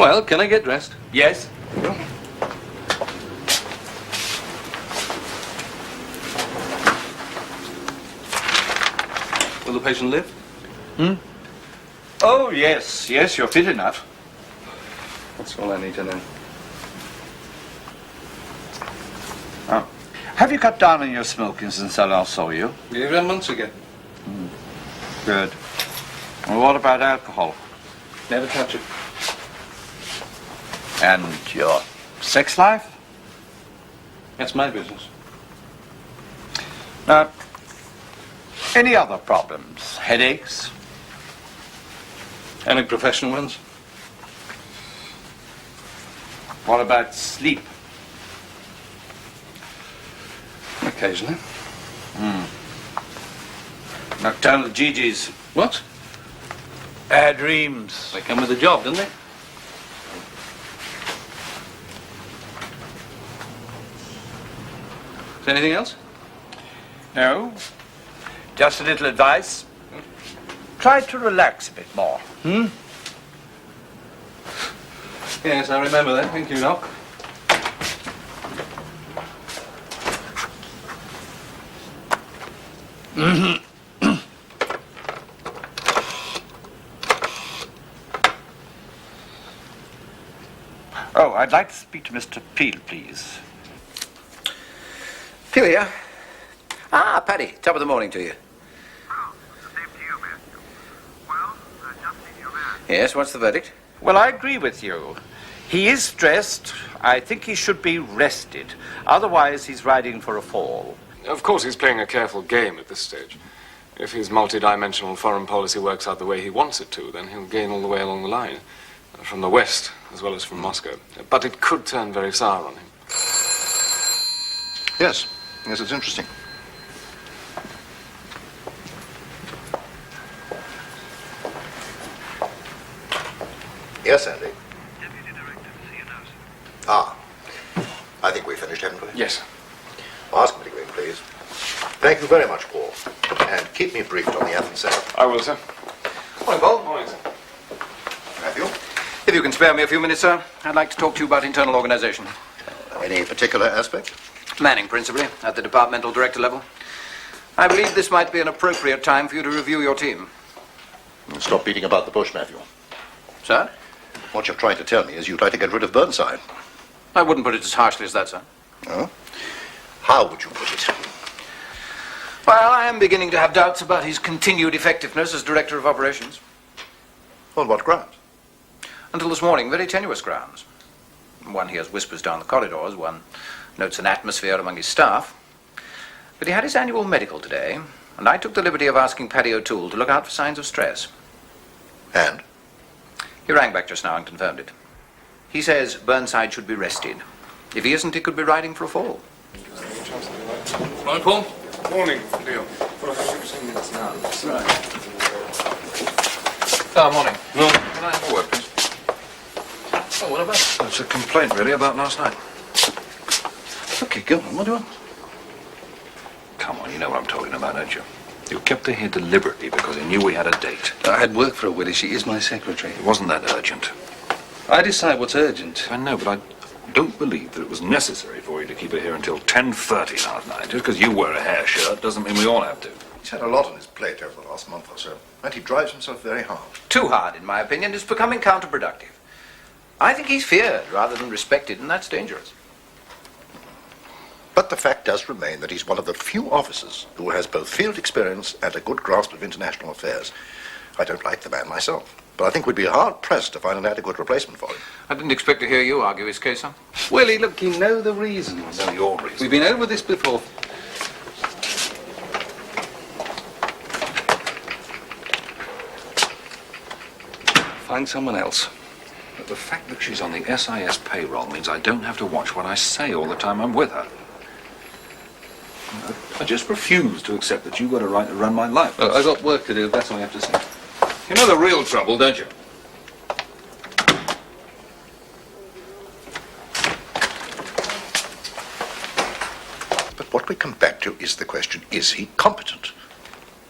Well, can I get dressed? Yes. Will the patient live? Oh, yes, you're fit enough. That's all I need to know. Oh. Have you cut down on your smoking since I last saw you? 11 months ago. Good. Well, what about alcohol? Never touch it. And your sex life? That's my business. Any other problems? Headaches? Any professional ones? What about sleep? Occasionally. Nocturnal GGs? What? Dreams? They come with the job, don't they? Is there anything else? No. Just a little advice. Try to relax a bit more. Yes, I remember that. Thank you, Doc. Oh, I'd like to speak to Mr. Peel, please. Peel here. Ah, Paddy, top of the morning to you. Oh, the same to you, Matthew. Well, I've just seen your man. Yes, what's the verdict? Well, I agree with you. He is stressed. I think he should be rested. Otherwise, he's riding for a fall. Of course, he's playing a careful game at this stage. If his multi-dimensional foreign policy works out the way he wants it to, then he'll gain all the way along the line. From the West, as well as from Moscow. But it could turn very sour on him. Yes, it's interesting. Yes, Andy. Deputy Director, see you now, sir. Ah, I think we finished, haven't we? Yes. Ask him to go in, please. Thank you very much, Paul. And keep me briefed on the Athens setup. I will, sir. Morning, Paul. Morning, sir. Matthew? If you can spare me a few minutes, sir, I'd like to talk to you about internal organization. Any particular aspect? Manning, principally, at the departmental director level. I believe this might be an appropriate time for you to review your team. Stop beating about the bush, Matthew. Sir? What you're trying to tell me is you'd like to get rid of Burnside. I wouldn't put it as harshly as that, sir. Oh? How would you put it? Well, I am beginning to have doubts about his continued effectiveness as director of operations. On what grounds? Until this morning, very tenuous grounds. One hears whispers down the corridors, one notes an atmosphere among his staff. But he had his annual medical today, and I took the liberty of asking Paddy O'Toole to look out for signs of stress. And? He rang back just now and confirmed it. He says Burnside should be rested. If he isn't, he could be riding for a fall. Morning, Paul. Morning, Leo. For 100% minutes now. That's right. Morning. No. Can I have a word, please? Oh, what about? It's a complaint, really, about last night. Okay, go on. What do you want? Come on, you know what I'm talking about, don't you? You kept her here deliberately because you knew we had a date. I had work for her, Willie. She is my secretary. It wasn't that urgent. I decide what's urgent. I know, but I don't believe that it was necessary for you to keep her here until 10:30 last night. Just because you wear a hair shirt doesn't mean we all have to. He's had a lot on his plate over the last month or so, and he drives himself very hard. Too hard, in my opinion. It's becoming counterproductive. I think he's feared rather than respected, and that's dangerous. But the fact does remain that he's one of the few officers who has both field experience and a good grasp of international affairs. I don't like the man myself, but I think we'd be hard-pressed to find an adequate replacement for him. I didn't expect to hear you argue his case, sir. Willie, look, you know the reasons. I know your reason. We've been over this before. Find someone else. But the fact that she's on the SIS payroll means I don't have to watch what I say all the time I'm with her. I just refuse to accept that you've got a right to run my life. Well, I've got work to do, that's all I have to say. You know the real trouble, don't you? But what we come back to is the question, is he competent?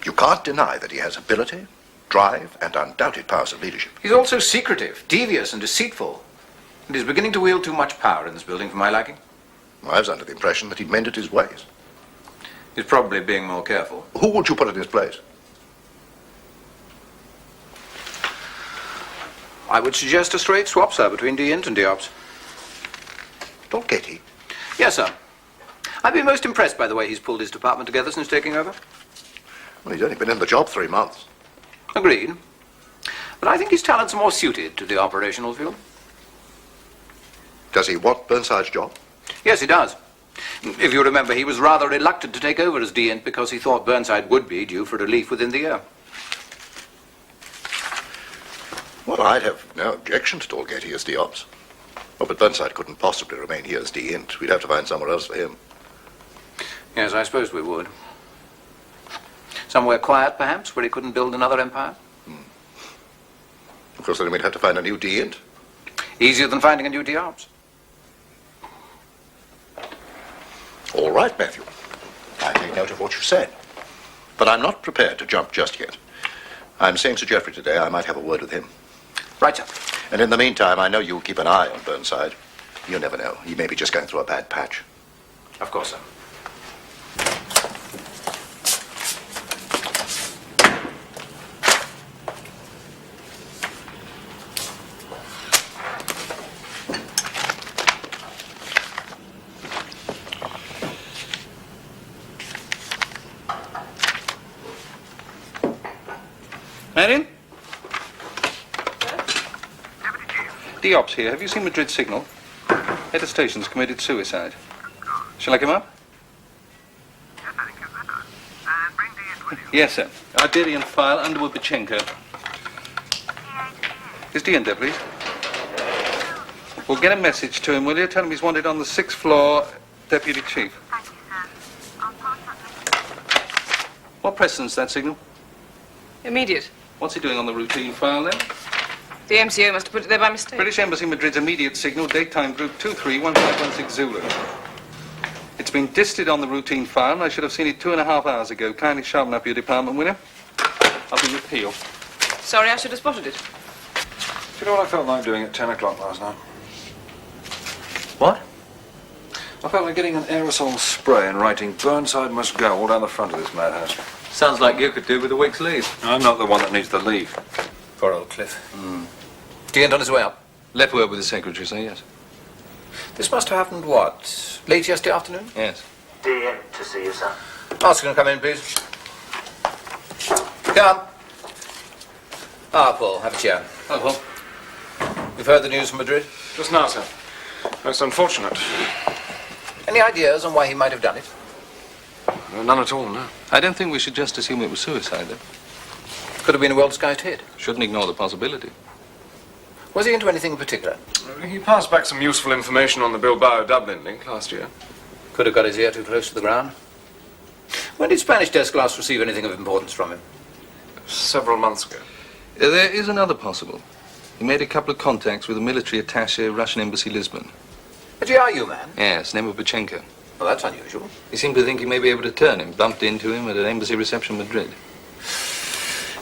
You can't deny that he has ability, drive, and undoubted powers of leadership. He's also secretive, devious, and deceitful. And he's beginning to wield too much power in this building for my liking. I was under the impression that he'd mended his ways. He's probably being more careful. Who would you put in his place? I would suggest a straight swap, sir, between D-Int and D-Ops. Dolgetty? Yes, sir. I've been most impressed by the way he's pulled his department together since taking over. Well, he's only been in the job 3 months. Agreed. But I think his talents are more suited to the operational field. Does he want Burnside's job? Yes, he does. If you remember, he was rather reluctant to take over as D-Int because he thought Burnside would be due for relief within the year. Well, I'd have no objection to Dolgetty as D-Ops. Oh, but Burnside couldn't possibly remain here as D-Int. We'd have to find somewhere else for him. Yes, I suppose we would. Somewhere quiet, perhaps, where he couldn't build another empire. Of course, then we'd have to find a new D-Int. Easier than finding a new D-Ops. All right, Matthew. I take note of what you said. But I'm not prepared to jump just yet. I'm saying to Geoffrey today I might have a word with him. Right, sir. And in the meantime, I know you'll keep an eye on Burnside. You never know. He may be just going through a bad patch. Of course, sir. Marion? Deputy Chief. D-Ops here. Have you seen Madrid signal? Head of station's committed suicide. Shall I come up? Yes, I think you'd better. And bring D-Int with you. Yes, sir. Arderian file, Underwood Pachenko. Is D-Int there, please? We'll get a message to him, will you? Tell him he's wanted on the 6th floor, Deputy Chief. Thank you, sir. I'll pass that message. What precedence that signal? Immediate. What's he doing on the routine file then? The MCO must have put it there by mistake. British Embassy Madrid's immediate signal, daytime group 231516 Zulu. It's been disted on the routine file, and I should have seen it 2.5 hours ago. Kindly sharpen up your department, will you? I'll be with Peel. Sorry, I should have spotted it. Do you know what I felt like doing at 10 o'clock last night? What? I felt like getting an aerosol spray and writing "Burnside must go" all down the front of this madhouse. Sounds like you could do with a week's leave. I'm not the one that needs the leave. Poor old Cliff. D-Int on his way up. Left word with the secretary, sir, yes. This must have happened, what, late yesterday afternoon? Yes. D-Int to see you, sir. Ask him to come in, please. Come. Ah, Paul, have a chair. Oh, well. You've heard the news from Madrid? Just now, sir. Most unfortunate. Any ideas on why he might have done it? None at all, no. I don't think we should just assume it was suicide, though. Could have been a well-disguised hit. Shouldn't ignore the possibility. Was he into anything in particular? He passed back some useful information on the Bilbao-Dublin link last year. Could have got his ear too close to the ground. When did Spanish desk last receive anything of importance from him? Several months ago. There is another possible. He made a couple of contacts with a military attaché, Russian Embassy, Lisbon. A GRU man? Yes, name of Pachenko. Well, that's unusual. He seemed to think he may be able to turn him. Bumped into him at an embassy reception in Madrid.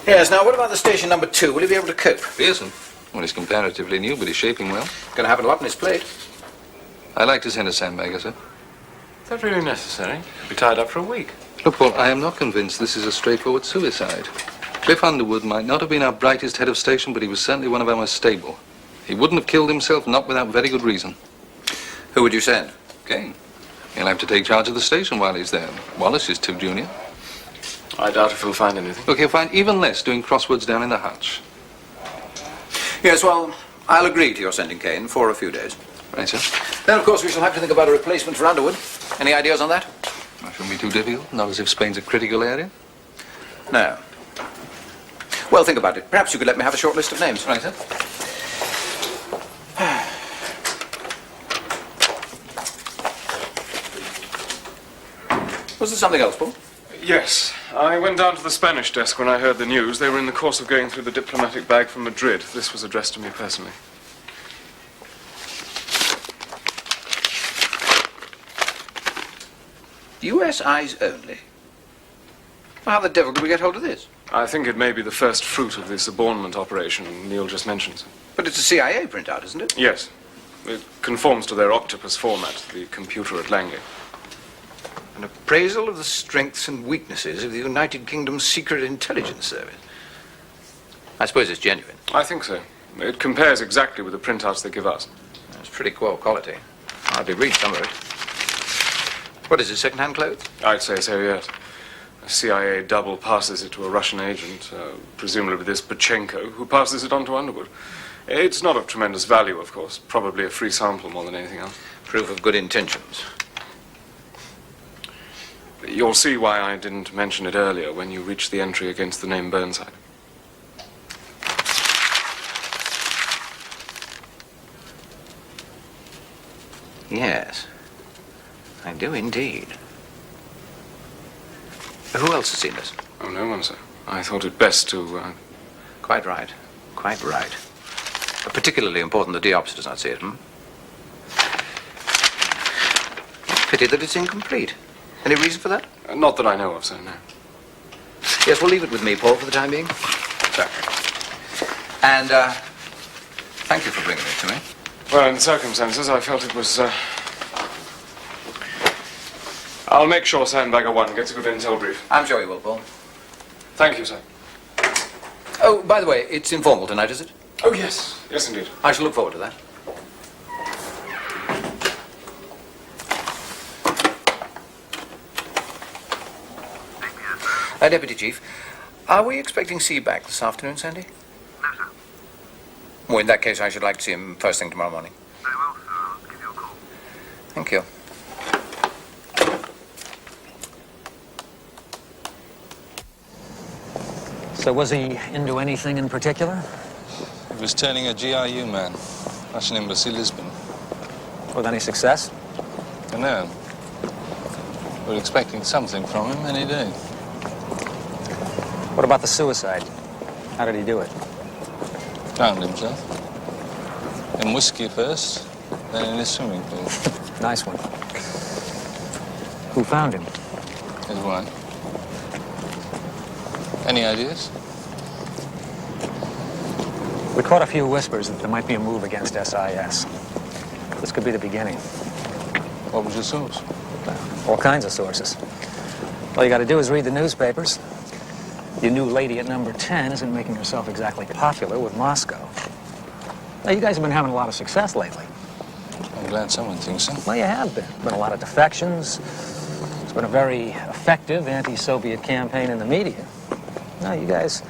Yes, now what about the station number 2? Will he be able to cope? Pearson? Well, he's comparatively new, but he's shaping well. Going to have a lot on his plate. I like to send a Sandbagger, sir. Is that really necessary? He'll be tied up for a week. Look, Paul, I am not convinced this is a straightforward suicide. Cliff Underwood might not have been our brightest head of station, but he was certainly one of our most stable. He wouldn't have killed himself, not without very good reason. Who would you send? Kane. He'll have to take charge of the station while he's there. Wallace is too junior. I doubt if he'll find anything. Look, he'll find even less doing crosswords down in the hutch. Yes, well, I'll agree to your sending Kane for a few days. Right, sir? Then, of course, we shall have to think about a replacement for Underwood. Any ideas on that? That shouldn't be too difficult. Not as if Spain's a critical area. No. Well, think about it. Perhaps you could let me have a short list of names. Right, sir? Was there something else, Paul? Yes. I went down to the Spanish desk when I heard the news. They were in the course of going through the diplomatic bag from Madrid. This was addressed to me personally. US eyes only. Well, how the devil did we get hold of this? I think it may be the first fruit of the subornment operation Neil just mentioned. But it's a CIA printout, isn't it? Yes. It conforms to their octopus format, the computer at Langley. An appraisal of the strengths and weaknesses of the United Kingdom's Secret Intelligence Service. I suppose it's genuine. I think so. It compares exactly with the printouts they give us. It's pretty quality. Hardly read some of it. What is it, second-hand clothes? I'd say so, yes. A CIA double passes it to a Russian agent, presumably this Pachenko, who passes it on to Underwood. It's not of tremendous value, of course. Probably a free sample more than anything else. Proof of good intentions. You'll see why I didn't mention it earlier when you reach the entry against the name Burnside. Yes, I do indeed. Who else has seen this? Oh, no one, sir. I thought it best to, Quite right. Quite right. Particularly important the D-Ops does not see it, Pity that it's incomplete. Any reason for that? Not that I know of, sir, no. Yes, we'll leave it with me, Paul, for the time being. Sir. And, thank you for bringing it to me. Well, in the circumstances, I felt it was, I'll make sure Sandbagger 1 gets a good intel brief. I'm sure you will, Paul. Thank you, sir. Oh, by the way, it's informal tonight, is it? Oh, yes. Yes, indeed. I shall look forward to that. Deputy Chief, are we expecting C back this afternoon, Sandy? No, sir. Well, in that case, I should like to see him first thing tomorrow morning. Very well, sir. I'll give you a call. Thank you. So was he into anything in particular? He was turning a GRU man. Russian Embassy, Lisbon. With any success? I know. We're expecting something from him any day. What about the suicide? How did he do it? Drowned himself. In whiskey first, then in his swimming pool. Nice one. Who found him? His wife. Any ideas? We caught a few whispers that there might be a move against SIS. This could be the beginning. What was your source? All kinds of sources. All you got to do is read the newspapers. Your new lady at number 10 isn't making herself exactly popular with Moscow. Now, you guys have been having a lot of success lately. I'm glad someone thinks so. Well, you have been. Been a lot of defections. It's been a very effective anti-Soviet campaign in the media. No, you guys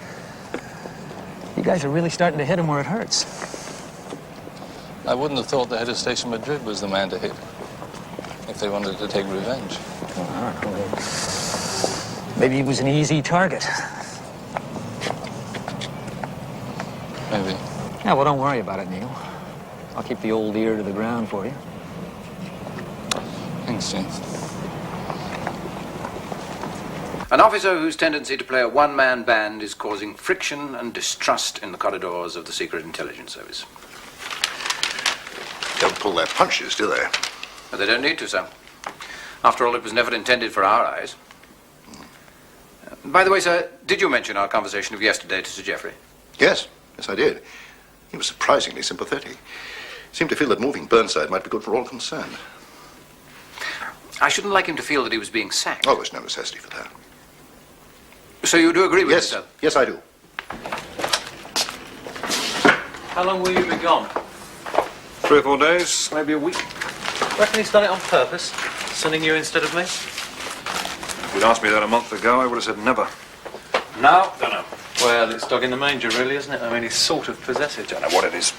are really starting to hit him where it hurts. I wouldn't have thought the head of Station Madrid was the man to hit if they wanted to take revenge. Well, I don't know. Maybe he was an easy target. Maybe. Yeah, well, don't worry about it, Neil. I'll keep the old ear to the ground for you. Thanks, Jim. An officer whose tendency to play a one-man band is causing friction and distrust in the corridors of the Secret Intelligence Service. Don't pull their punches, do they? But they don't need to, sir. After all, it was never intended for our eyes. By the way, sir, did you mention our conversation of yesterday to Sir Geoffrey? Yes, I did. He was surprisingly sympathetic. Seemed to feel that moving Burnside might be good for all concerned. I shouldn't like him to feel that he was being sacked. Oh, there's no necessity for that. So you do agree with me, Yes, sir? yes, I do. How long will you be gone? 3 or 4 days, maybe a week. Reckon he's done it on purpose? Sending you instead of me? If you'd asked me that a month ago, I would have said never. No. Don't know. Well, it's dog in the manger, really, isn't it? I mean, he's sort of possessive. Don't know what it is.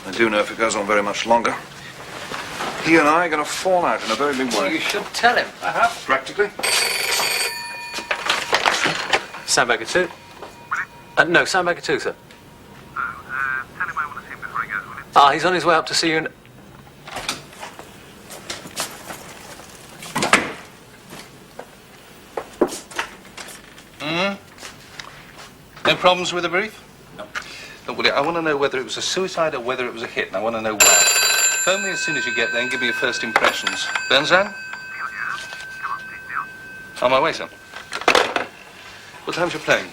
I do know if it goes on very much longer, he and I are going to fall out in a very big Well, way. you should tell him. I have. Practically. Sandbagger 2? No, Sandbagger 2, sir. So, tell him I want to see him before he goes, will you? Ah, he's on his way up to see you in... No problems with the brief? No. Look, Willie, I want to know whether it was a suicide or whether it was a hit, and I want to know why. Phone me as soon as you get there and give me your first impressions. Bernzan? Deal, yeah? Come on, Pete, deal. On my way, sir. What time's your plane?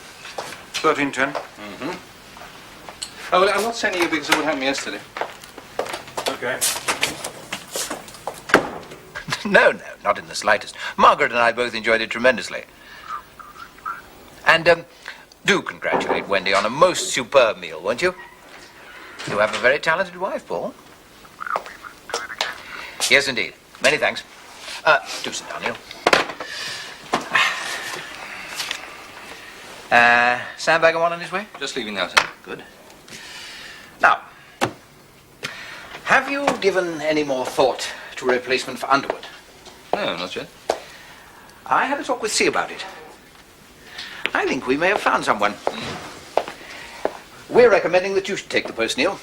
13:10. Oh, well, I'm not sending you because of what happened yesterday. Okay. No, not in the slightest. Margaret and I both enjoyed it tremendously. And do congratulate Wendy on a most superb meal, won't you? You have a very talented wife, Paul. Yes, indeed. Many thanks. Do sit down, Neil. Sandbagger one on his way? Just leaving now, sir. Good. Now, have you given any more thought to a replacement for Underwood? No, not yet. I had a talk with C about it. I think we may have found someone. We're recommending that you should take the post, Neil.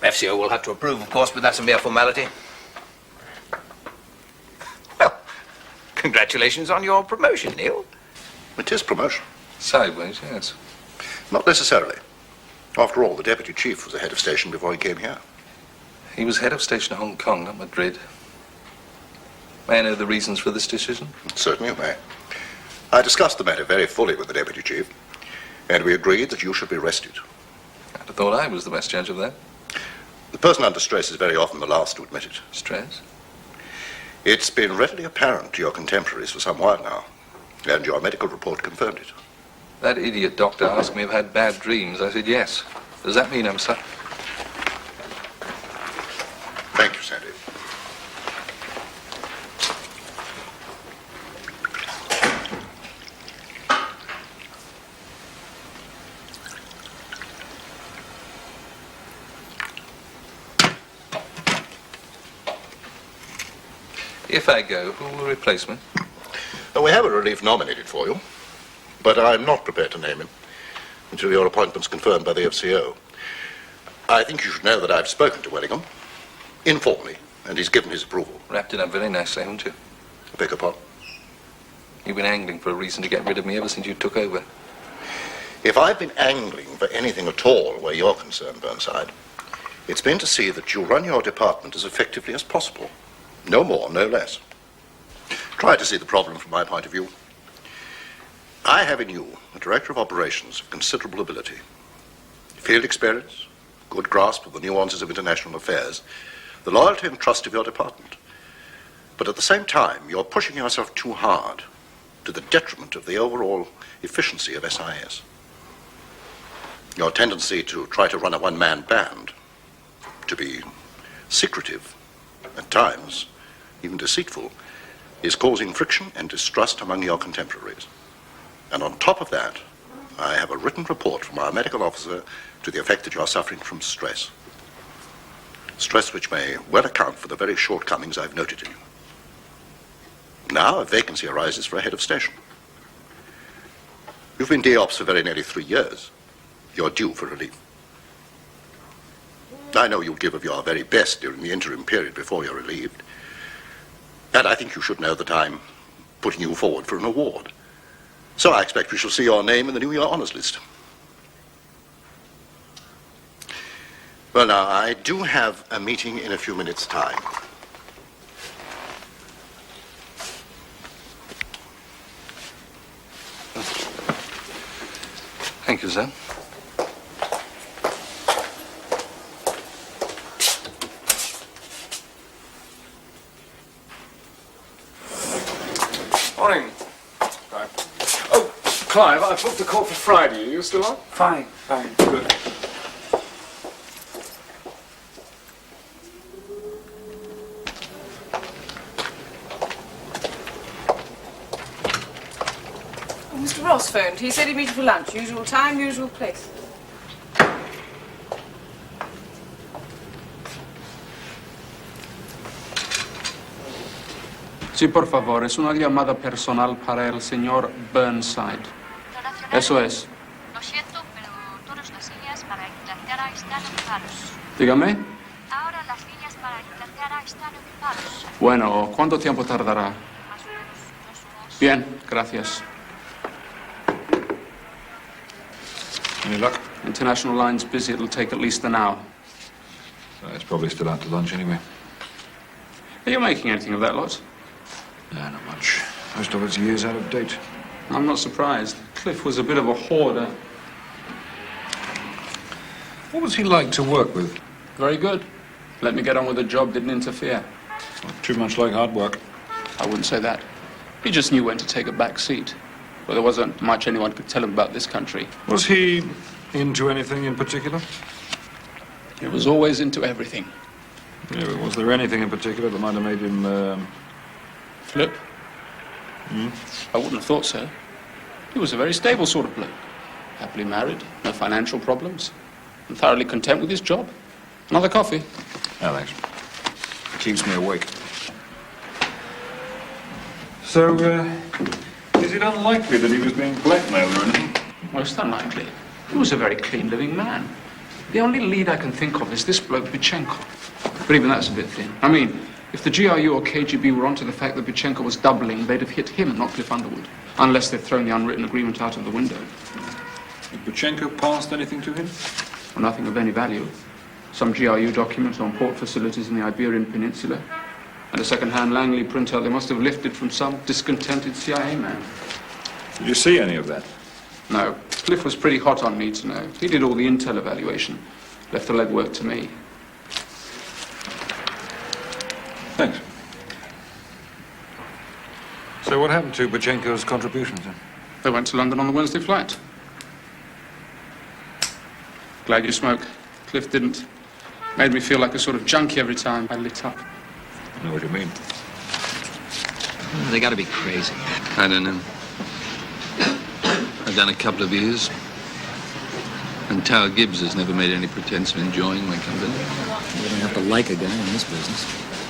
FCO will have to approve, of course, but that's a mere formality. Well, congratulations on your promotion, Neil. It is promotion. Sideways, yes. Not necessarily. After all, the deputy chief was a head of station before he came here. He was head of station in Hong Kong, not Madrid. May I know the reasons for this decision? Certainly you may. I discussed the matter very fully with the deputy chief, and we agreed that you should be arrested. I'd have thought I was the best judge of that. The person under stress is very often the last to admit it. Stress? It's been readily apparent to your contemporaries for some while now, and your medical report confirmed it. That idiot doctor asked me if I had bad dreams. I said yes. Does that mean I'm Thank you, Sandy. If I go, who will replace me? We have a relief nominated for you, but I'm not prepared to name him until your appointment's confirmed by the FCO. I think you should know that I've spoken to Wellingham, informally, and he's given his approval. Wrapped it up very nicely, haven't you? I beg your pardon? You've been angling for a reason to get rid of me ever since you took over. If I've been angling for anything at all where you're concerned, Burnside, it's been to see that you run your department as effectively as possible. No more, no less. Try to see the problem from my point of view. I have in you a director of operations of considerable ability, field experience, good grasp of the nuances of international affairs, the loyalty and trust of your department. But at the same time, you're pushing yourself too hard to the detriment of the overall efficiency of SIS. Your tendency to try to run a one-man band, to be secretive, at times even deceitful, is causing friction and distrust among your contemporaries. And on top of that, I have a written report from our medical officer to the effect that you are suffering from stress. Stress which may well account for the very shortcomings I've noted in you. Now a vacancy arises for a head of station. You've been DOPS for very nearly 3 years. You're due for relief. I know you'll give of your very best during the interim period before you're relieved. And I think you should know that I'm putting you forward for an award. So I expect we shall see your name in the New Year Honours List. Well, now, I do have a meeting in a few minutes' time. Thank you, sir. Morning. Clive. Oh, Clive, I've booked a call for Friday. Are you still on? Fine. Good. Oh, Mr. Ross phoned. He said he'd meet you for lunch. Usual time, usual place. Sí, por favor, es una llamada personal para el señor Burnside. Eso es. Lo siento, pero todas las líneas para Inglaterra están ocupadas. Dígame. Ahora las líneas para Inglaterra están ocupadas. Bueno, ¿cuánto tiempo tardará? Más o menos 2 horas. Bien, gracias. Any luck? International line's busy. It'll take at least an hour. It's probably still out to lunch anyway. Are you making anything of that lot? No, not much. Most of it's years out of date. I'm not surprised. Cliff was a bit of a hoarder. What was he like to work with? Very good. Let me get on with the job, didn't interfere. Too much like hard work. I wouldn't say that. He just knew when to take a back seat. But there wasn't much anyone could tell him about this country. Was he into anything in particular? He was always into everything. Yeah, but was there anything in particular that might have made him, Flip? I wouldn't have thought so. He was a very stable sort of bloke. Happily married, no financial problems, and thoroughly content with his job. Another coffee? Oh, thanks. It keeps me awake. So, is it unlikely that he was being blackmailed or anything? Most unlikely. He was a very clean-living man. The only lead I can think of is this bloke, Bichenko. But even that's a bit thin. I mean, if the GRU or KGB were onto the fact that Bichenko was doubling, they'd have hit him, not Cliff Underwood. Unless they'd thrown the unwritten agreement out of the window. Had Bichenko passed anything to him? Well, nothing of any value. Some GRU documents on port facilities in the Iberian Peninsula. And a second-hand Langley printout they must have lifted from some discontented CIA man. Did you see any of that? No. Cliff was pretty hot on need to know. He did all the intel evaluation. Left the legwork to me. Thanks. So what happened to Bichenko's contributions then? They went to London on the Wednesday flight. Glad you smoke. Cliff didn't. Made me feel like a sort of junkie every time I lit up. I know what you mean. They gotta be crazy. I don't know. I've done a couple of years. And Tower Gibbs has never made any pretense of enjoying my company. You don't have to like a guy in this business.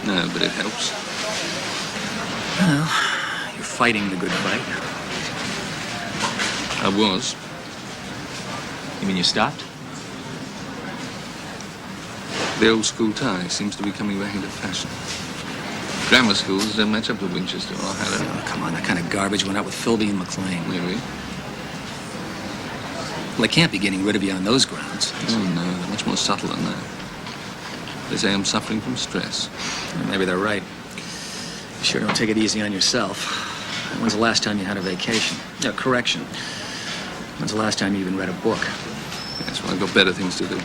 No, but it helps. Well, you're fighting the good fight. I was. You mean you stopped? The old school tie seems to be coming back into fashion. Grammar schools don't match up to Winchester or Harrow. Oh, come on, that kind of garbage went out with Philby and McLean. Really? Well, they can't be getting rid of you on those grounds. Oh, no, they're much more subtle than that. They say I'm suffering from stress. Well, maybe they're right. You sure don't take it easy on yourself. When's the last time you had a vacation? No, correction. When's the last time you even read a book? Yes, well, I've got better things to do.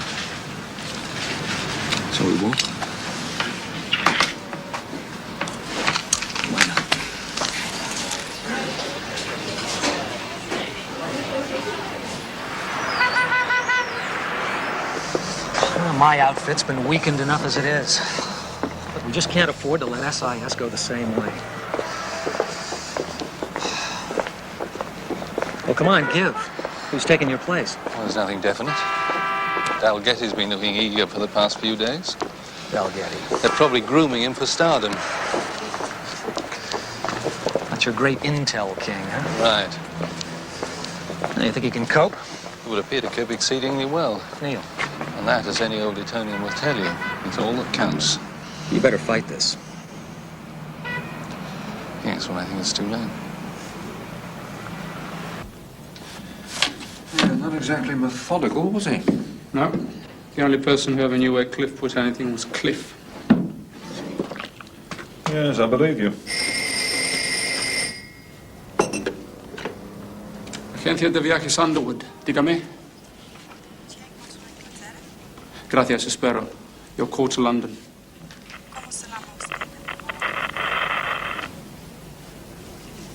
Shall we walk? Why not? Well, my outfit's been weakened enough as it is. But we just can't afford to let SIS go the same way. Well, come on, give. Who's taking your place? Well, there's nothing definite. Dalgetty's been looking eager for the past few days. Dalgetty. They're probably grooming him for stardom. That's your great intel king, huh? Right. Now, you think he can cope? He would appear to cope exceedingly well. Neil. And that, as any old Etonian will tell you, is all that counts. You better fight this. Yes, well, I think it's too late. Yeah, not exactly methodical, was he? No. The only person who ever knew where Cliff put anything was Cliff. Yes, I believe you. Agencia de Viajes Underwood. Dígame. Gracias, espero. Your call to London.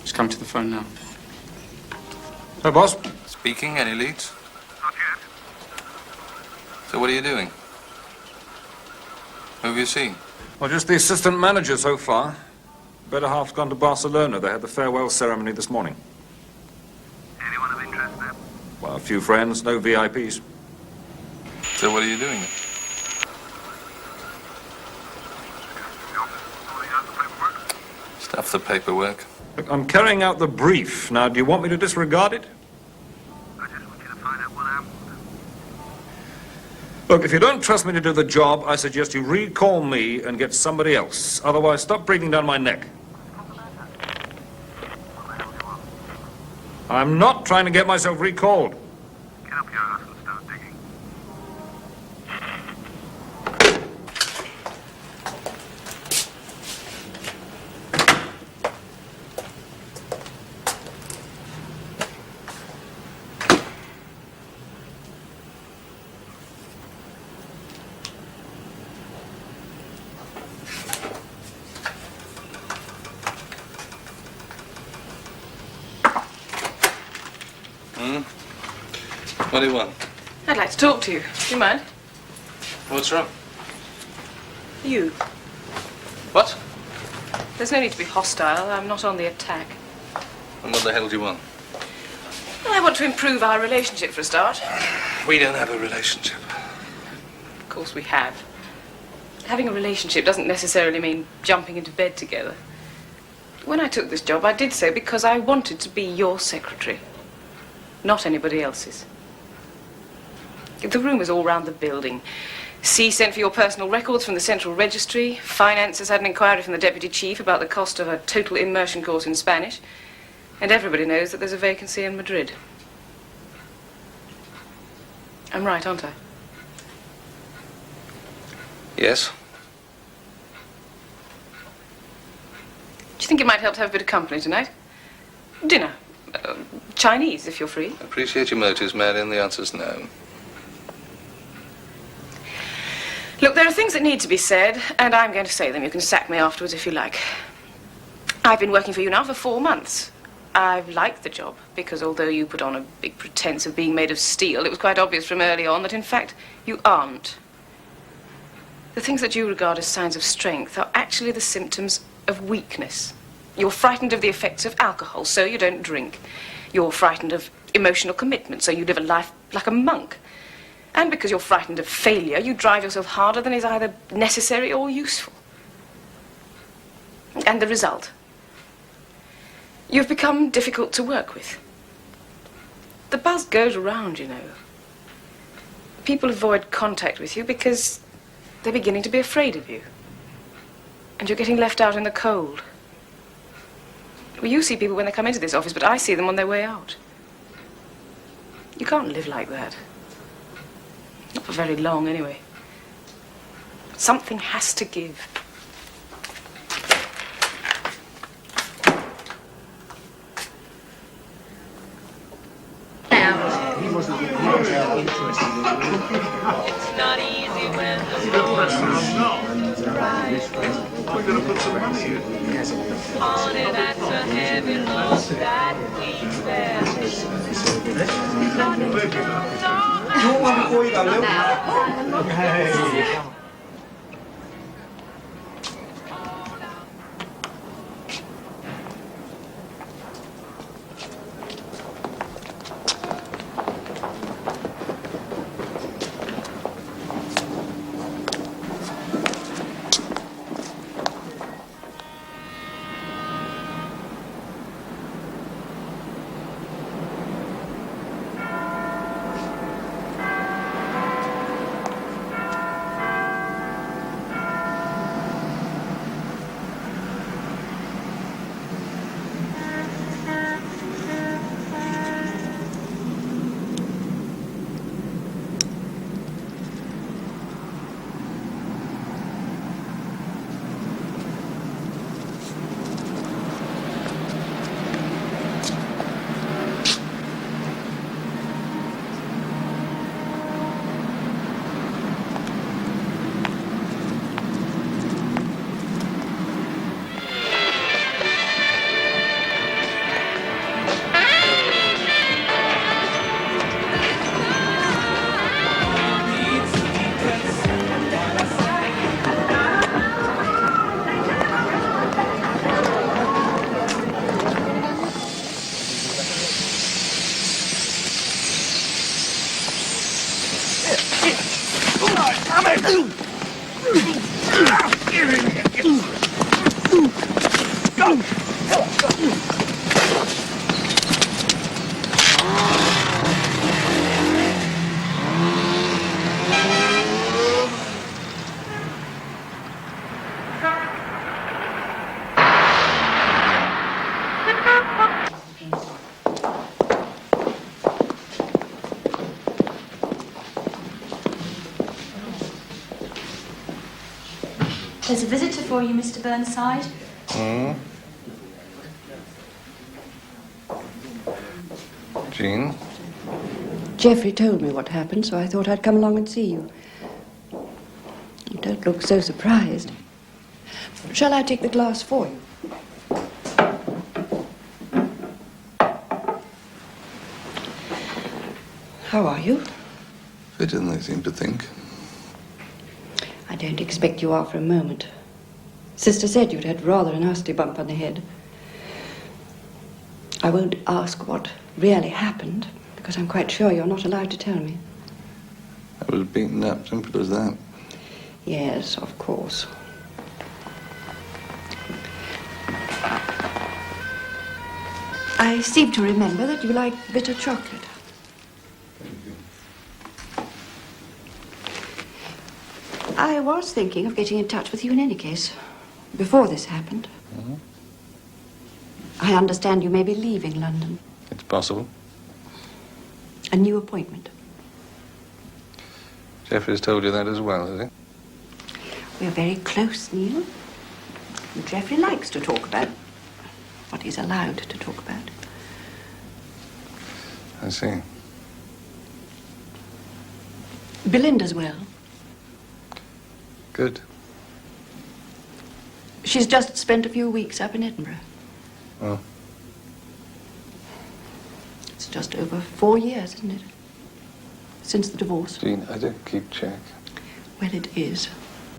Just come to the phone now. Hello, boss. Speaking, any leads? Not yet. So what are you doing? Who have you seen? Well, just the assistant manager so far. Better half's gone to Barcelona. They had the farewell ceremony this morning. Anyone of interest there? Well, a few friends, no VIPs. So what are you doing? Sorting out the paperwork? Stuff the paperwork. Look, I'm carrying out the brief. Now, do you want me to disregard it? I just want you to find out what happened. Look, if you don't trust me to do the job, I suggest you recall me and get somebody else. Otherwise, stop breathing down my neck. I'm not trying to get myself recalled. Get up your ass and start digging. What do you want? I'd like to talk to you. Do you mind? What's wrong? You. What? There's no need to be hostile. I'm not on the attack. And what the hell do you want? Well, I want to improve our relationship for a start. We don't have a relationship. Of course we have. Having a relationship doesn't necessarily mean jumping into bed together. When I took this job, I did so because I wanted to be your secretary, not anybody else's. The rumours all round the building. C sent for your personal records from the Central Registry. Finance has had an inquiry from the Deputy Chief about the cost of a total immersion course in Spanish. And everybody knows that there's a vacancy in Madrid. I'm right, aren't I? Yes? Do you think it might help to have a bit of company tonight? Dinner. Chinese, if you're free. Appreciate your motives, Marion. The answer's no. Look, there are things that need to be said, and I'm going to say them. You can sack me afterwards if you like. I've been working for you now for 4 months. I've liked the job, because although you put on a big pretense of being made of steel, it was quite obvious from early on that, in fact, you aren't. The things that you regard as signs of strength are actually the symptoms of weakness. You're frightened of the effects of alcohol, so you don't drink. You're frightened of emotional commitment, so you live a life like a monk. And because you're frightened of failure, you drive yourself harder than is either necessary or useful. And the result? You've become difficult to work with. The buzz goes around, you know. People avoid contact with you because they're beginning to be afraid of you. And you're getting left out in the cold. Well, you see people when they come into this office, but I see them on their way out. You can't live like that. Not for very long, anyway. Something has to give. It's not easy when the storm we're gonna put some money in. On it, that's a heavy load that we bear. There's a visitor for you, Mr. Burnside. Jean? Geoffrey told me what happened, so I thought I'd come along and see you. You don't look so surprised. Shall I take the glass for you? How are you? Fitter than they seem to think. I don't expect you are for a moment. Sister said you'd had rather a nasty bump on the head. I won't ask what really happened, because I'm quite sure you're not allowed to tell me. I was beaten up, simple as that. Yes, of course. I seem to remember that you like bitter chocolate. I was thinking of getting in touch with you in any case, before this happened. Mm-hmm. I understand you may be leaving London. It's possible. A new appointment. Jeffrey's told you that as well, has he? We're very close, Neil. And Geoffrey likes to talk about what he's allowed to talk about. I see. Belinda's well. Good. She's just spent a few weeks up in Edinburgh. Oh. It's just over 4 years, isn't it? Since the divorce. Jean, I don't keep check. Well, it is.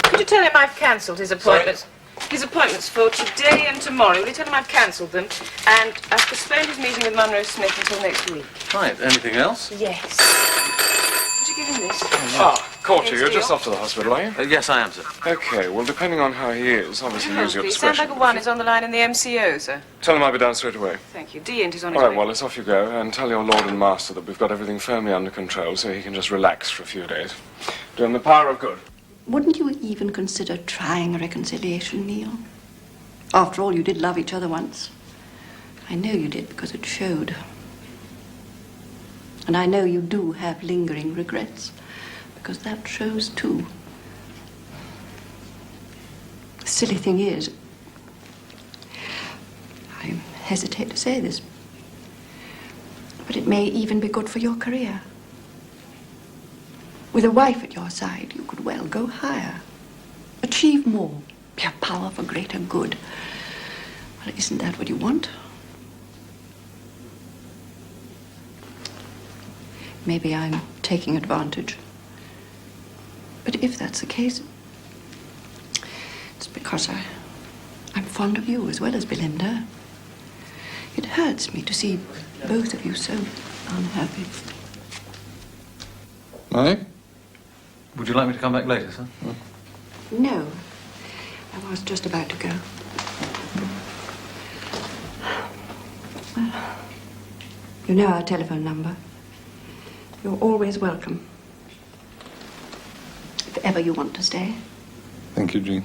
Could you tell him I've cancelled his appointments? His appointments for today and tomorrow. Will you tell him I've cancelled them? And I've postponed his meeting with Munro Smith until next week. Right, anything else? Yes. Could you give him this? Caught you. Yes, You're just dear. off to the hospital, are you? Yes, I am, sir. Okay, well, depending on how he is, obviously use your Please, discretion. Sandbagger 1 is on the line in the MCO, sir. Tell him I'll be down straight away. Thank you. D-Int is on All his right, way. Wallace, off you go, and tell your lord and master that we've got everything firmly under control so he can just relax for a few days. Do him the power of good. Wouldn't you even consider trying a reconciliation, Neil? After all, you did love each other once. I know you did because it showed. And I know you do have lingering regrets because that shows too. The silly thing is, I hesitate to say this, but it may even be good for your career. With a wife at your side, you could well go higher, achieve more, be a power for greater good. Well, isn't that what you want? Maybe I'm taking advantage. But if that's the case, it's because I'm fond of you as well as Belinda. It hurts me to see both of you so unhappy. Mike? Would you like me to come back later, sir? No, I was just about to go. Well, you know our telephone number. You're always welcome. If ever you want to stay. Thank you, Jean.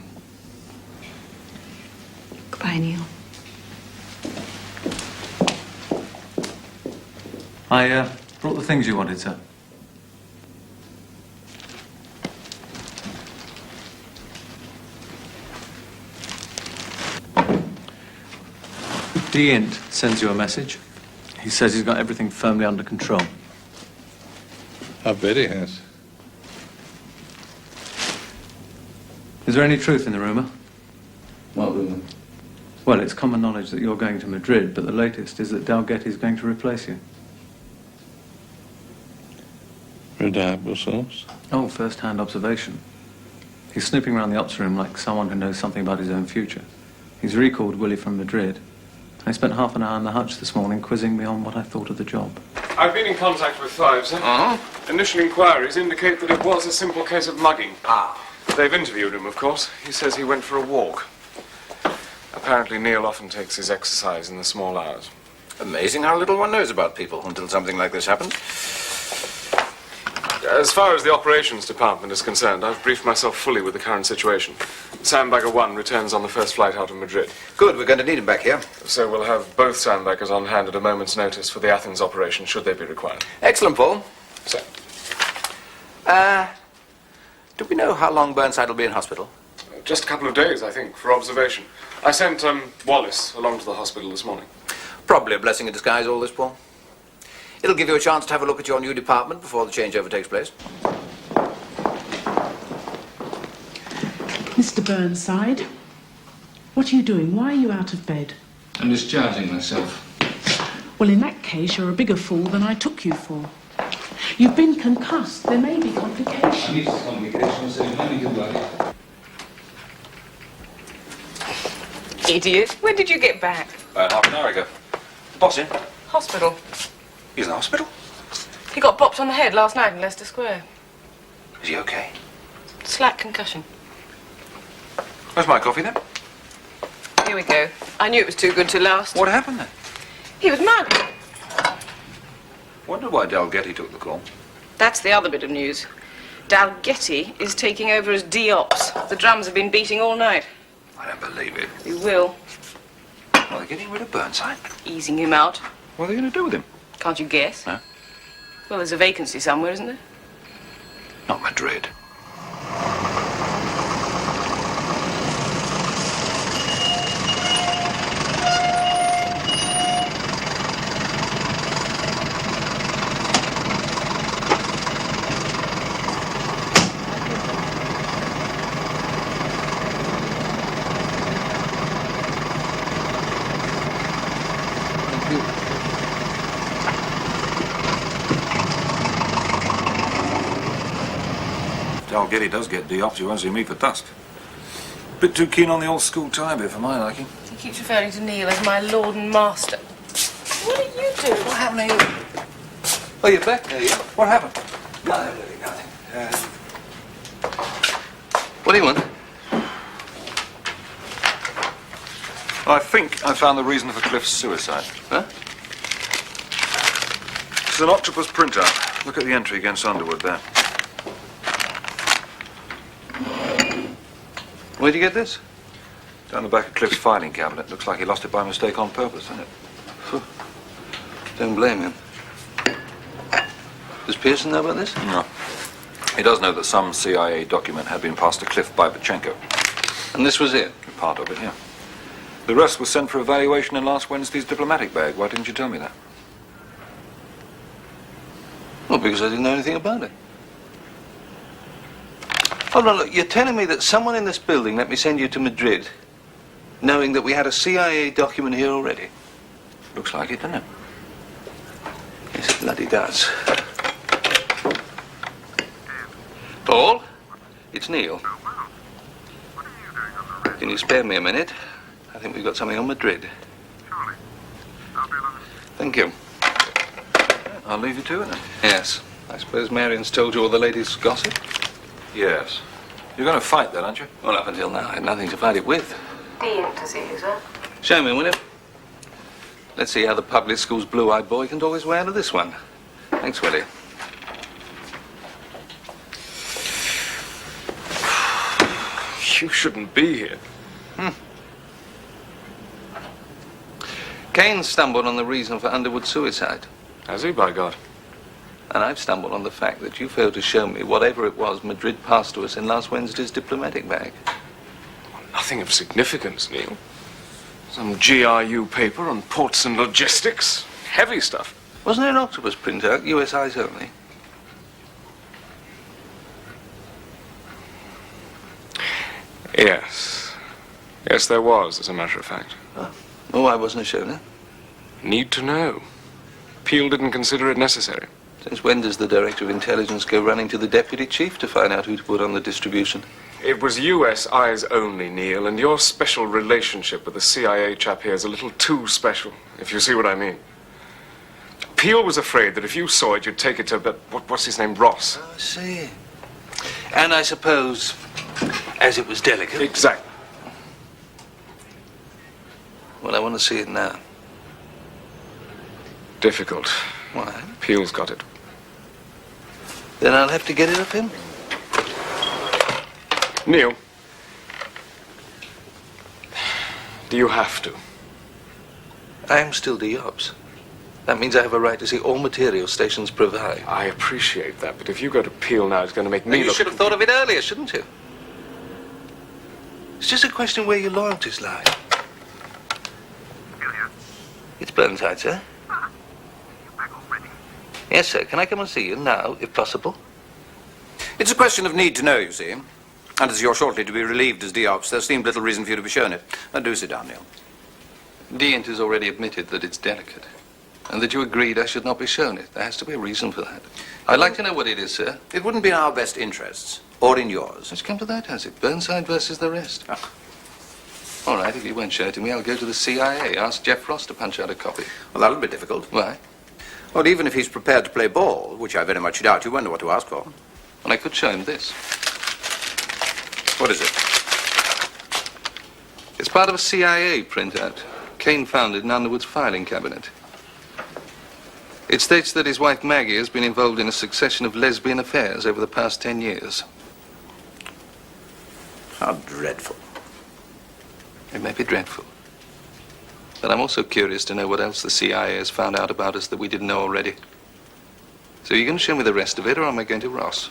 Goodbye, Neil. I brought the things you wanted, sir. D-Int sends you a message. He says he's got everything firmly under control. I bet he has. Is there any truth in the rumour? What rumour? Well, it's common knowledge that you're going to Madrid, but the latest is that Dalgetty's going to replace you. Reliable source? Oh, first-hand observation. He's snooping around the ops room like someone who knows something about his own future. He's recalled Willie from Madrid. I spent half an hour in the hutch this morning quizzing me on what I thought of the job. I've been in contact with Five, sir. Initial inquiries indicate that it was a simple case of mugging. They've interviewed him, of course. He says he went for a walk. Apparently, Neil often takes his exercise in the small hours. Amazing how little one knows about people until something like this happens. As far as the operations department is concerned, I've briefed myself fully with the current situation. Sandbagger 1 returns on the first flight out of Madrid. Good, we're going to need him back here. So we'll have both Sandbaggers on hand at a moment's notice for the Athens operation, should they be required. Excellent, Paul. So, do we know how long Burnside will be in hospital? just a couple of days, I think, for observation. I sent Wallace along to the hospital this morning. Probably a blessing in disguise, all this, Paul. It'll give you a chance to have a look at your new department before the changeover takes place. Mr. Burnside, what are you doing? Why are you out of bed? I'm discharging myself. Well, in that case, you're a bigger fool than I took you for. You've been concussed. There may be complications. Idiot. When did you get back? About half an hour ago. Boss in? Hospital. He's in hospital? He got bopped on the head last night in Leicester Square. Is he okay? Slight concussion. Where's my coffee then? Here we go. I knew it was too good to last. What happened then? He was mugged. Wonder why Dalgetty took the call. That's the other bit of news. Dalgetty is taking over as D-Ops. The drums have been beating all night. I don't believe it. You will. Well, they're getting rid of Burnside. Easing him out. What are they going to do with him? Can't you guess? No. Well, there's a vacancy somewhere, isn't there? Not Madrid. Dalgetty does get D-Ops, he won't see me for dust. Bit too keen on the old school tie bit for my liking. He keeps referring to Neil as my lord and master. What are you doing? What happened to you? Oh, you're back there, yeah? What happened? Nothing. What do you want? I think I found the reason for Cliff's suicide. Huh? It's an octopus printout. Look at the entry against Underwood there. Where'd you get this? Down the back of Cliff's filing cabinet. Looks like he lost it by mistake on purpose, doesn't it? Don't blame him. Does Pearson know about this? No. He does know that some CIA document had been passed to Cliff by Bachenko. And this was it? Part of it, yeah. The rest was sent for evaluation in last Wednesday's diplomatic bag. Why didn't you tell me that? Well, because I didn't know anything about it. Hold on, look, you're telling me that someone in this building let me send you to Madrid, knowing that we had a CIA document here already? Looks like it, doesn't it? Yes, it bloody does. Paul, it's Neil. Can you spare me a minute? I think we've got something on Madrid. Thank you. I'll leave you to it then. Yes. I suppose Marion's told you all the latest gossip? Yes. You're going to fight then, aren't you? Well, up until now, I had nothing to fight it with. Dean to see you, sir. Show me, will you? Let's see how the public school's blue-eyed boy can talk his way out of this one. Thanks, Willie. You shouldn't be here. Kane stumbled on the reason for Underwood's suicide. Has he, by God? And I've stumbled on the fact that you failed to show me whatever it was Madrid passed to us in last Wednesday's diplomatic bag. Nothing of significance, Neil. Some GRU paper on ports and logistics. Heavy stuff. Wasn't there an octopus printout, US eyes only? Yes. Yes, there was, as a matter of fact. Oh, why wasn't it shown, eh? Need to know. Peel didn't consider it necessary. Since when does the Director of Intelligence go running to the Deputy Chief to find out who to put on the distribution? It was US eyes only, Neil, and your special relationship with the CIA chap here is a little too special, if you see what I mean. Peel was afraid that if you saw it, you'd take it to, what's his name, Ross. Oh, I see. And I suppose, as it was delicate... Exactly. Well, I want to see it now. Difficult. Why? Peel's got it. Then I'll have to get it of him. Neil. Do you have to? I am still D-Ops. That means I have a right to see all material stations provide. I appreciate that, but if you go to Peel now, it's going to make me You look... should have thought of it earlier, shouldn't you? It's just a question where your loyalties lie. It's Burnside, sir. Yes, sir. Can I come and see you now, if possible? It's a question of need to know, you see. And as you're shortly to be relieved as D-Ops, there seemed little reason for you to be shown it. Now, do sit down, Neil. Deant has already admitted that it's delicate. And that you agreed I should not be shown it. There has to be a reason for that. I'd like to know what it is, sir. It wouldn't be in our best interests, or in yours. It's come to that, has it? Burnside versus the rest. Ah. All right, if you won't show it to me, I'll go to the CIA. Ask Jeff Ross to punch out a copy. Well, that'll be difficult. Why? Well, even if he's prepared to play ball, which I very much doubt, you won't know what to ask for. Well, I could show him this. What is it? It's part of a CIA printout. Kane found it in Underwood's filing cabinet. It states that his wife Maggie has been involved in a succession of lesbian affairs over the past 10 years. How dreadful. It may be dreadful. But I'm also curious to know what else the CIA has found out about us that we didn't know already. So you going to show me the rest of it, or am I going to Ross?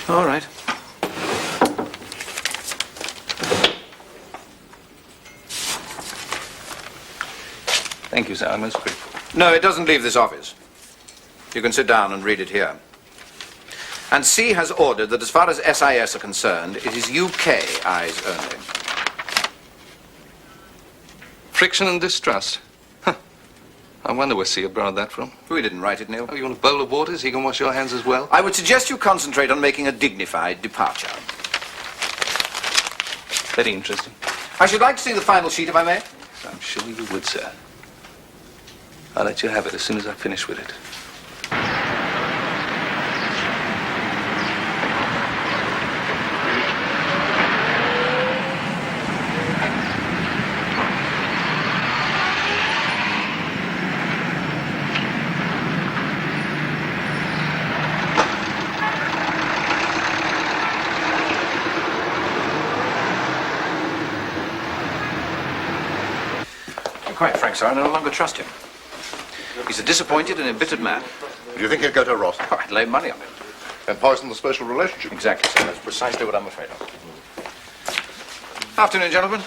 All right. Thank you, sir. I'm most grateful. No, it doesn't leave this office. You can sit down and read it here. And C has ordered that as far as SIS are concerned, it is UK eyes only. Friction and distrust. Huh. I wonder where C borrowed that from. We didn't write it, Neil. Oh, you want a bowl of water so you can wash your hands as well? I would suggest you concentrate on making a dignified departure. Very interesting. I should like to see the final sheet, if I may. I'm sure you would, sir. I'll let you have it as soon as I finish with it. Quite frank, sir, I no longer trust him. He's a disappointed and embittered man. Do you think he'd go to Ross? Oh, I'd lay money on it. And poison the special relationship? Exactly, sir. That's precisely what I'm afraid of. Afternoon, gentlemen.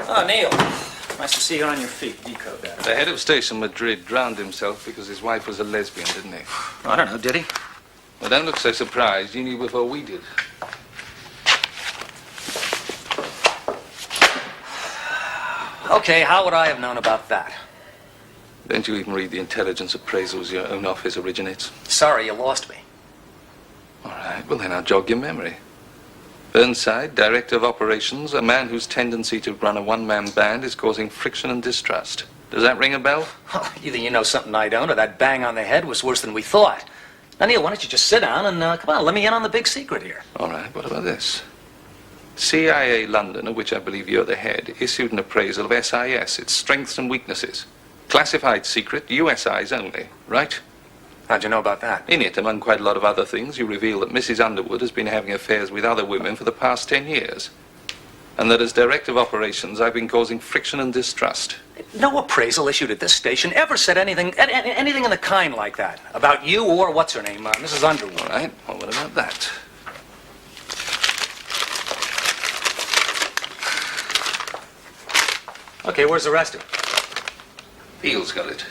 Oh, Neil. Nice to see you on your feet. Decode that. The head of Station Madrid drowned himself because his wife was a lesbian, didn't he? I don't know, did he? Well, don't look so surprised. You knew before we did. Okay, how would I have known about that? Don't you even read the intelligence appraisals your own office originates? Sorry, you lost me. All right, well then I'll jog your memory. Burnside, Director of Operations, a man whose tendency to run a one-man band is causing friction and distrust. Does that ring a bell? Oh, either you know something I don't, or that bang on the head was worse than we thought. Now, Neil, why don't you just sit down and, come on, let me in on the big secret here. All right, what about this? CIA London, of which I believe you're the head, issued an appraisal of SIS, its strengths and weaknesses. Classified secret, US eyes only, right? How'd you know about that? In it, among quite a lot of other things, you reveal that Mrs. Underwood has been having affairs with other women for the past 10 years. And that as Director of Operations, I've been causing friction and distrust. No appraisal issued at this station ever said anything in the kind like that. About you or what's her name, Mrs. Underwood. All right, well, what about that? Okay, where's the rest of it? Beale's got it.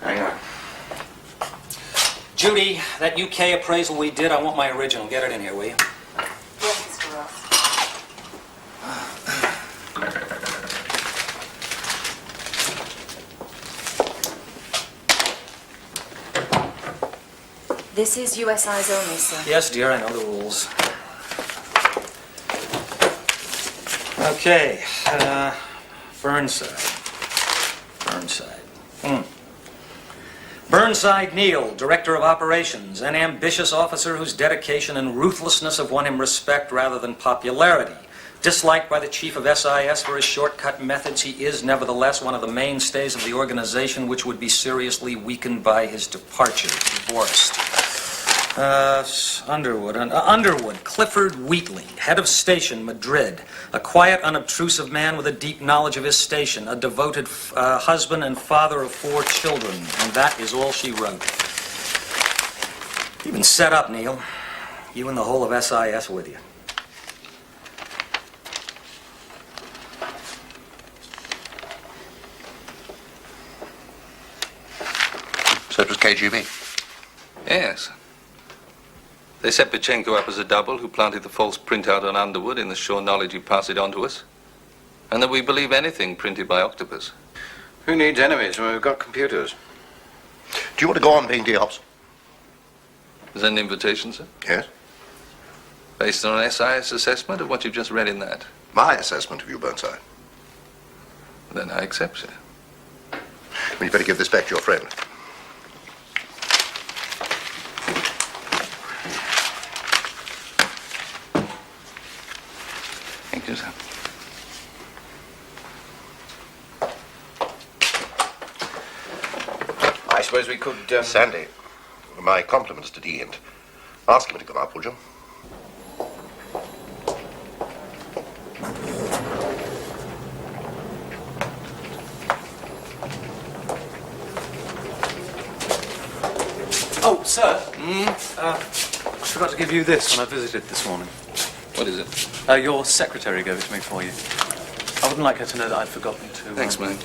Hang on. Judy, that UK appraisal we did, I want my original. Get it in here, will you? Yes, Mr. Ross. This is US eyes only, sir. Yes, dear, I know the rules. Okay, Burnside. Burnside Neal, Director of Operations, an ambitious officer whose dedication and ruthlessness have won him respect rather than popularity. Disliked by the chief of SIS for his shortcut methods, he is nevertheless one of the mainstays of the organization, which would be seriously weakened by his departure. Divorced. Underwood, Clifford Wheatley, head of station, Madrid. A quiet, unobtrusive man with a deep knowledge of his station. A devoted husband and father of 4 children. And that is all she wrote. You've been set up, Neil. You and the whole of SIS with you. So it was KGB. Yes. They set Pachenko up as a double who planted the false printout on Underwood in the sure knowledge he'd pass it on to us. And that we believe anything printed by Octopus. Who needs enemies when we've got computers? Do you want to go on being DOPS? Is that an invitation, sir? Yes. Based on an SIS assessment of what you've just read in that? My assessment of you, Burnside. Then I accept, sir. Well, you'd better give this back to your friend. Thank you, sir. I suppose we could... Sandy, my compliments to Dean. Ask him to come up, would you? Oh, sir. I forgot to give you this when I visited this morning. What is it? Your secretary gave it to me for you. I wouldn't like her to know that I'd forgotten to... Thanks, mate.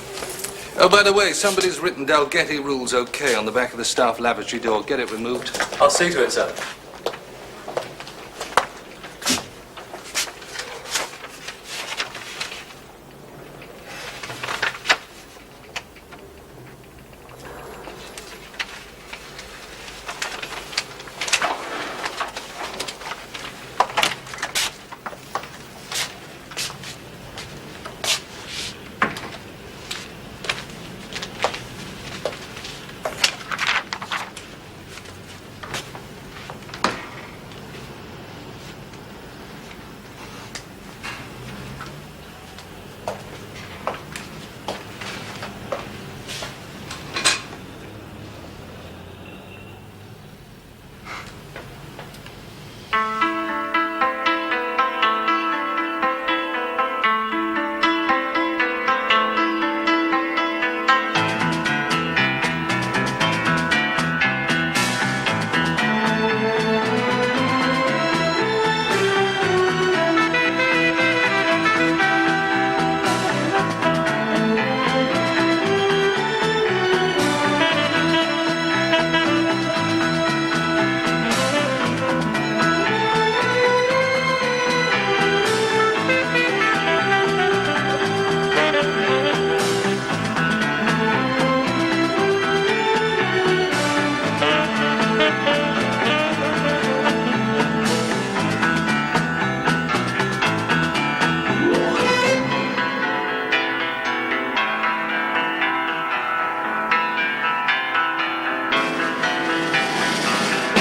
Oh, by the way, somebody's written Dalgety rules okay on the back of the staff lavatory door. Get it removed. I'll see to it, sir.